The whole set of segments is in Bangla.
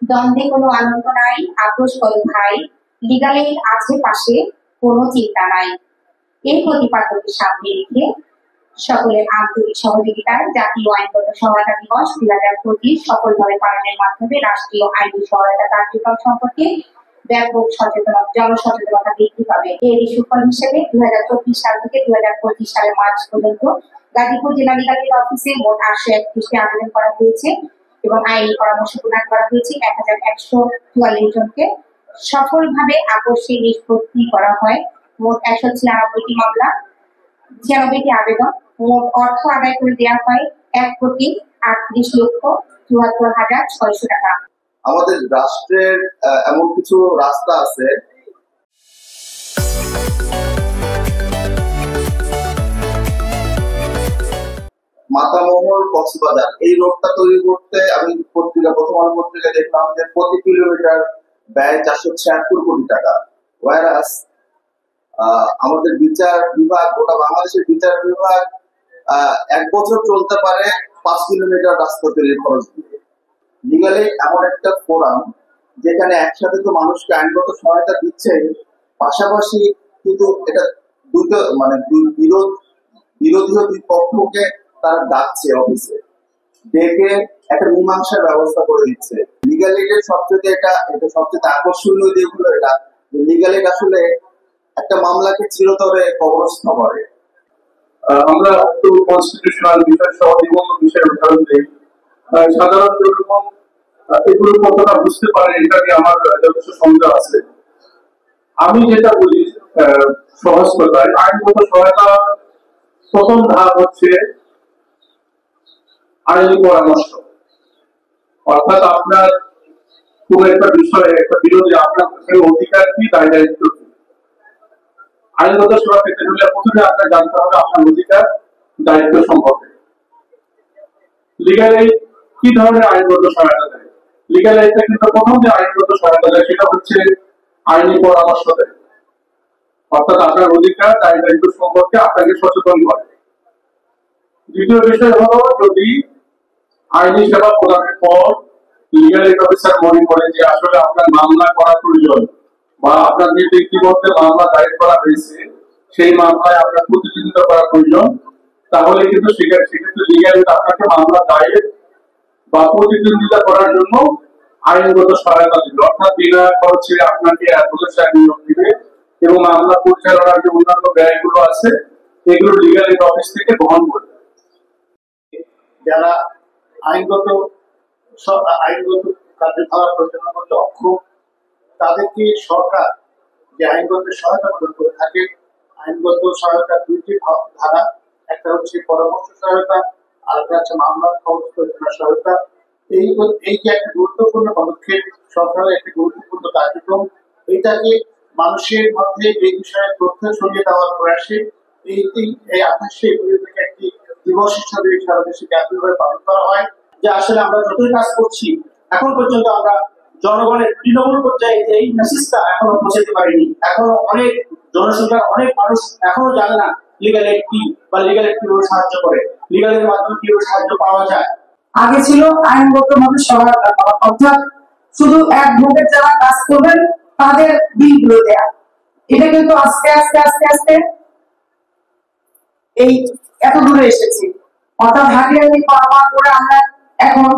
দ্বন্দ্বে কোনো আনন্দ নাই, আপোষ করো ভাই, লিগালে আছে পাশে, কোনো চিন্তা নাই। এই প্রতিপাদ্যকে সামনে রেখে সকলের আন্তরিক সহযোগিতায় জাতীয় আইনগত সহায়তা দিবস 2025 সফলভাবে পালনের মাধ্যমে রাষ্ট্রীয় আইনি সহায়তা কার্যক্রম সম্পর্কে ব্যাপক জনসচেতনতা বৃদ্ধি পাবে। এর সুফল হিসেবে 2024 সাল থেকে 2025 সালের মার্চ পর্যন্ত গাজীপুর জেলা লিগাল অফিসে মোট 831টি আবেদন করা হয়েছে এবং আইনি পরামর্শ প্রদান করা হয়েছে 1144 জনকে। সফলভাবে আপোষে নিষ্পত্তি করা হয় মোট 196টি মামলা, 96টি আবেদন। মোট অর্থ আদায় করে দেওয়া হয় 1,38,74,600 টাকা। আমাদের রাষ্ট্রের এমন কিছু রাস্তা আছে মাতামোহর কক্সবাজার, এই রোডটা তৈরি করতে আমি প্রথম আলো পত্রিকায় দেখলাম যে প্রতি কিলোমিটার ব্যয় 476 কোটি টাকা। ওয়ারাস আমাদের বিচার বিভাগ, গোটা বাংলাদেশের বিচার বিভাগ 1 বছর চলতে পারে 5 কিলোমিটার রাস্তা তৈরির খরচ দিয়ে। লিগালি এমন একটা ফোরাম যেখানে একসাথে তো মানুষকে আইনগত সহায়তা দিচ্ছে, পাশাপাশি কিন্তু এটা দুটো মানে বিরোধী দুই পক্ষকে তারা ডাকছে অফিসে, ডেকে একটা মীমাংসার ব্যবস্থা করে দিচ্ছে। লিগাল এইডের সবচেয়ে সবচেয়ে আকর্ষণীয় দিকগুলো এটা, লিগাল এইড আসলে একটা মামলাকে চিরতরে কবরস্থ করে। আমরা একটু কনস্টিটিউশনাল বিষয় সহ বিভিন্ন বিষয়ের উদাহরণ দিই। সাধারণত এরকম এগুলো কতটা বুঝতে পারে এটা নিয়ে আমার যথেষ্ট সন্দেহ আছে। আমি যেটা বলি সহজ কথায়, আইনগত সহায়তা প্রথম ধাপ হচ্ছে আইনি পরামর্শ। অর্থাৎ আপনার কোন একটা বিষয়ে একটা বিরোধী আপনার অধিকার কি, দায় দায়িত্ব কি। আইনগত সেবা পেতে হলে প্রথমে আপনার জানতে হবে আপনার অধিকার দায়িত্ব সম্পর্কে। লিগাল এইড কি ধরনের আইনগত সহায়তা দেয়? লিগাল এইডটা কিন্তু প্রথম যে আইনগত সহায়তা দেয় সেটা হচ্ছে আইনি পরামর্শ দেয়। অর্থাৎ আপনার অধিকার দায় দায়িত্ব সম্পর্কে আপনাকে সচেতন করে। দ্বিতীয় বিষয় হলো, যদি আইনি সেবা প্রদানের পর লিগাল এইড অফিসার মনে করে যে আসলে আপনার মামলা করা প্রয়োজন বা আপনার যে ইতিমধ্যে মামলা দায়ের করা হয়েছে সেই মামলায় আপনার প্রতিদ্বন্দ্বিতা করা প্রয়োজন, তাহলে কিন্তু সেক্ষেত্রে লিগাল এইড আপনাকে মামলা দায়ের বা প্রতিদ্বন্দ্বিতা করার জন্য আইনগত সহায়তা দিবে। অর্থাৎ বিনা খরচে আপনাকে অ্যাডভোকেট নিয়োগ দিবে এবং মামলা পরিচালনার যে অন্যান্য ব্যয়গুলো আছে এগুলো লিগাল এইড অফিস থেকে বহন করবে। যারা আইনগত কার্যধারা পরিচালনা করতে অক্ষম, তাদেরকে সরকার যে আইনগত সহায়তা প্রদান করে থাকে। আইনগত সহায়তা দুইটি ধারা, একটা হচ্ছে পরামর্শ সহায়তা আর একটা হচ্ছে মামলা খরচ পরিচালনা সহায়তা। এই যে একটা গুরুত্বপূর্ণ পদক্ষেপ, সরকারের একটা গুরুত্বপূর্ণ কার্যক্রম, এটাকে মানুষের মধ্যে এই বিষয়ে তথ্য ছড়িয়ে দেওয়ার প্রয়াসে এই 28শে এপ্রিল থেকে একটি দিবস হিসাবে সারা দেশে ব্যাপকভাবে পালন করা হয়। যে আসলে আমরা যতই কাজ করছি এখন পর্যন্ত আমরা জনগণের তৃণমূল পর্যায়ে এই মেসেজটা এখনো পৌঁছাতে পারিনি। এখনো অনেক জনসংখ্যার অনেক মানুষ এখনো জানে না লিগাল এইড কি বা লিগাল এইড কিভাবে সাহায্য করে, লিগাল এর মাধ্যমে কিভাবে সাহায্য পাওয়া যায়। আগে ছিল আইনগতভাবে সহায়তা করা, অর্থাৎ শুধু অ্যাডভোকেট যারা কাজ করবেন তাদের বিলগুলো দেয়া। এটা কিন্তু আস্তে আস্তে আস্তে আস্তে এই এত দূরে এসেছে। অর্থাৎ হাঁটিয়ে পাওয়া করে আমরা এখন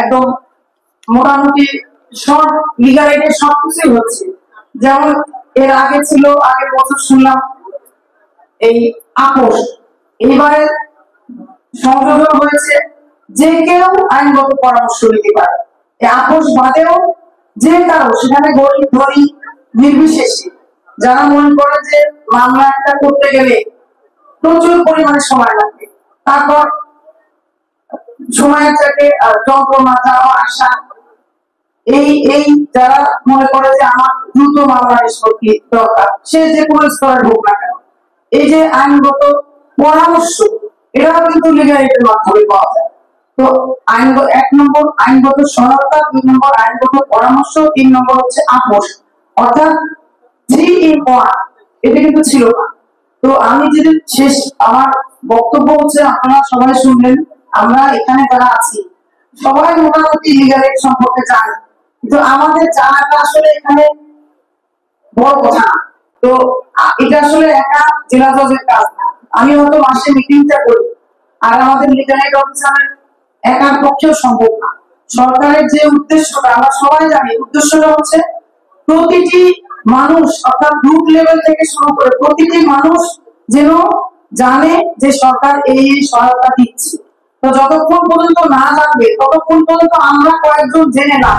একদম মোটামুটি সব লিগাল এইডের সবকিছুই হচ্ছে। যেমন এর আগে ছিল, আগের বছর শুনলাম এই আপোষ, এইবারে সংযোজন হয়েছে যে কেউ আইনগত পরামর্শ নিতে পারে। এই আপোষ বাদেও যে কারো, সেখানে গরিব ধনী নির্বিশেষে, যারা মনে করে যে মামলা একটা করতে গেলে প্রচুর পরিমাণে সময় লাগবে, তারপর সময়ের চাপে যন্ত্রণা যাওয়া আসা, এই যারা মনে করে যে আমার দ্রুত মামলা নিষ্পত্তি দরকার, সে যে কোনো স্তরের হোক না কেন, এই যে আইনগত পরামর্শ, এটাও কিন্তু লিগাল এইডের মাধ্যমে পাওয়া যায়। তো আইনগত 1 নম্বর আইনগত সহায়তা, 2 নম্বর আইনগত পরামর্শ, 3 নম্বর হচ্ছে আপোষ। অর্থাৎ 3 in 1 এটা কিন্তু ছিল না। তো আমি যদি শেষ আমার বক্তব্য হচ্ছে, আপনারা সবাই শুনলেন, আমরা এখানে যারা আছি সবাই মোটামুটি লিগাল এইড সম্পর্কে জানি, কিন্তু আমাদের জানাটা আসলে এখানে বড় কথা না। তো এটা আসলে একা জেলা জজের কাজ না। আমি হয়তো মাসে মিটিংটা করি, আর আমাদের লিগাল এইড অফিসারের একার পক্ষেও সম্ভব না। সরকারের যে উদ্দেশ্যটা আমরা সবাই জানি, উদ্দেশ্যটা হচ্ছে প্রতিটি মানুষ অর্থাৎ রুট লেভেল থেকে শুরু করে প্রতিটি মানুষ যেন জানে যে সরকার এই সহায়তা দিচ্ছে। তো যতক্ষণ পর্যন্ত না জানবে ততক্ষণ পর্যন্ত আমরা কয়েকজন জেনে লাভ